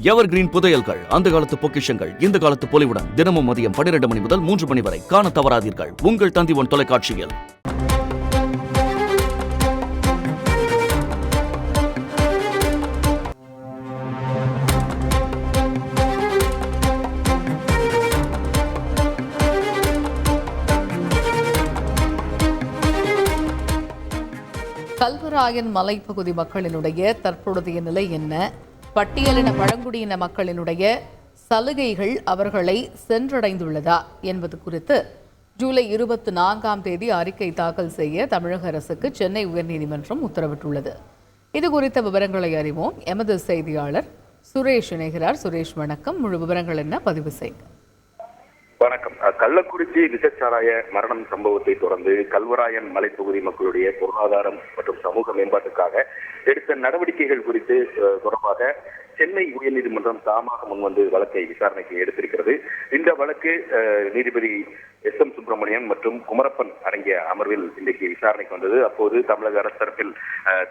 எவர் green புதையல்கள், அந்த காலத்து பொக்கிஷங்கள் இந்த காலத்து பொலிவுடன் தினமும் மதியம் 12 மணி முதல் 3 மணி வரை காண தவறாதீர்கள். உங்கள் தந்திவன் தொலைக்காட்சியில். கல்வராயன் மலைப்பகுதி மக்களினுடைய தற்பொழுதைய நிலை என்ன? பட்டியலின பழங்குடியின மக்களினுடைய சலுகைகள் அவர்களை சென்றடைந்துள்ளதா என்பது குறித்து ஜூலை 24ஆம் தேதி அறிக்கை தாக்கல் செய்ய தமிழக அரசுக்கு சென்னை உயர்நீதிமன்றம் உத்தரவிட்டுள்ளது. இது குறித்த விவரங்களை அறிவோம். எமது செய்தியாளர் சுரேஷ் இணைகிறார். சுரேஷ், வணக்கம். முழு விவரங்கள் என்ன? பதிவு செய்யுங்க. வணக்கம். கள்ளக்குறிச்சி விசச்சாராய மரணம் சம்பவத்தை தொடர்ந்து கல்வராயன் மலைப்பகுதி மக்களுடைய பொருளாதாரம் மற்றும் சமூக மேம்பாட்டுக்காக எடுத்த நடவடிக்கைகள் குறித்து தொடர்பாக சென்னை உயர்நீதிமன்றம் தாமாக முன்வந்து வழக்கை விசாரணைக்கு எடுத்திருக்கிறது. இந்த வழக்கு நீதிபதி எஸ்.எம். சுப்பிரமணியன் மற்றும் குமரப்பன் அடங்கிய அமர்வில் இன்றைக்கு விசாரணைக்கு வந்தது. அப்போது தமிழக அரசு தரப்பில்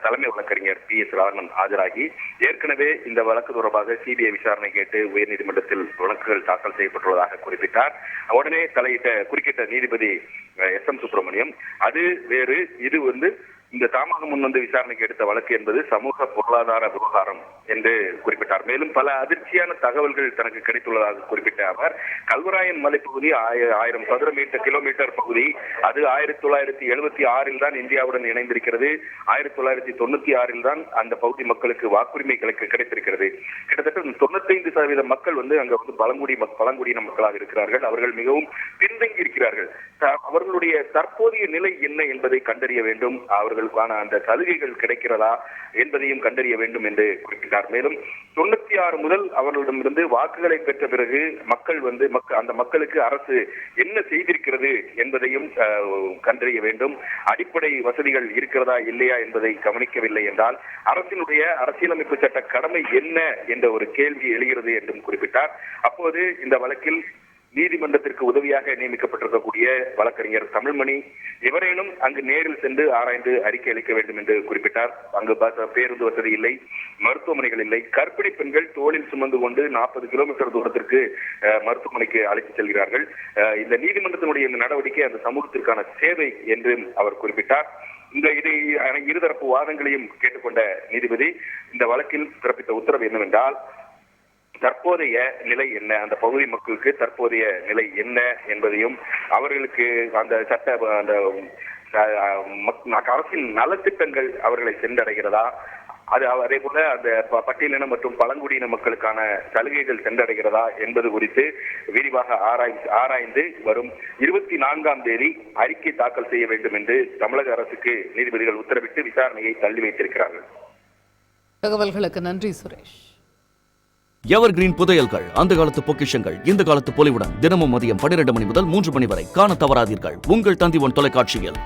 தலைமை வழக்கறிஞர் பி.எஸ். ராமன் ஆஜராகி ஏற்கனவே இந்த வழக்கு தொடர்பாக சிபிஐ விசாரணை கேட்டு உயர்நீதிமன்றத்தில் வழக்குகள் தாக்கல் செய்யப்பட்டுள்ளதாக குறிப்பிட்டார். உடனே குறுக்கிட்ட நீதிபதி எஸ்.எம். சுப்பிரமணியம், அது வேறு, இது இந்த தாமாக முன்வந்து விசாரணைக்கு எடுத்த வழக்கு என்பது சமூக பொருளாதார விவகாரம் என்று குறிப்பிட்டார். மேலும் பல அதிர்ச்சியான தகவல்கள் தனக்கு கிடைத்துள்ளதாக குறிப்பிட்ட அவர், கல்வராயன் மலைப்பகுதி 1000 சதுர கிலோமீட்டர் பகுதி, அது 1976 தான் இந்தியாவுடன் இணைந்திருக்கிறது. 1996 தான் அந்த பகுதி மக்களுக்கு வாக்குரிமை கிடைத்திருக்கிறது. கிட்டத்தட்ட 95% மக்கள் அங்க பழங்குடியின மக்களாக இருக்கிறார்கள். அவர்கள் மிகவும் பின்தங்கி இருக்கிறார்கள். அவர்களுடைய தற்போதைய நிலை என்ன என்பதை கண்டறிய வேண்டும். அவர்களுக்கான அந்த சலுகைகள் கிடைக்கிறதா என்பதையும் கண்டறிய வேண்டும் என்று குறிப்பிட்டார். மேலும் 96 முதல் அவர்களிடமிருந்து வாக்குகளை பெற்ற பிறகு மக்கள் அந்த மக்களுக்கு அரசு என்ன செய்திருக்கிறது என்பதையும் கண்டறிய வேண்டும். அடிப்படை வசதிகள் இருக்கிறதா இல்லையா என்பதை கவனிக்கவில்லை என்றால் அரசினுடைய அரசியலமைப்பு சட்ட கடமை என்ன என்ற ஒரு கேள்வி எழுகிறது என்றும் குறிப்பிட்டார். அப்போது இந்த வழக்கில் நீதிமன்றத்திற்கு உதவியாக நியமிக்கப்பட்டிருக்கக்கூடிய வழக்கறிஞர் தமிழ்மணி எவரேனும் அங்கு நேரில் சென்று ஆராய்ந்து அறிக்கை அளிக்க வேண்டும் என்று குறிப்பிட்டார். அங்கு பேருந்து வசதி இல்லை, மருத்துவமனைகள் இல்லை. கர்ப்பிணி பெண்கள் தோளில் சுமந்து கொண்டு 40 கிலோமீட்டர் தூரத்திற்கு மருத்துவமனைக்கு அழைத்து செல்கிறார்கள். இந்த நீதிமன்றத்தினுடைய இந்த நடவடிக்கை அந்த சமூகத்திற்கான சேவை என்று அவர் குறிப்பிட்டார். இதை இருதரப்பு வாதங்களையும் கேட்டுக்கொண்ட நீதிபதி இந்த வழக்கில் பிறப்பித்த உத்தரவு என்னவென்றால், தற்போதைய நிலை என்ன, அந்த பகுதி மக்களுக்கு தற்போதைய நிலை என்ன என்பதையும் அவர்களுக்கு அந்த அரசின் நலத்திட்டங்கள் அவர்களை சென்றடைகிறதா, அதே போல அந்த பட்டியலின மற்றும் பழங்குடியின மக்களுக்கான சலுகைகள் சென்றடைகிறதா என்பது குறித்து விரிவாக ஆராய்ந்து வரும் 24ஆம் தேதி அறிக்கை தாக்கல் செய்ய வேண்டும் என்று தமிழக அரசுக்கு நீதிபதிகள் உத்தரவிட்டு விசாரணையை தள்ளி வைத்திருக்கிறார்கள். தகவல்களுக்கு நன்றி சுரேஷ். எவர் கிரீன் புதையல்கள், அந்த காலத்து பொக்கிஷங்கள் இந்த காலத்து பொலிவுடன் தினமும் மதியம் 12 மணி முதல் 3 மணி வரை காண தவறாதீர்கள். உங்கள் தந்திவன் தொலைக்காட்சியில்.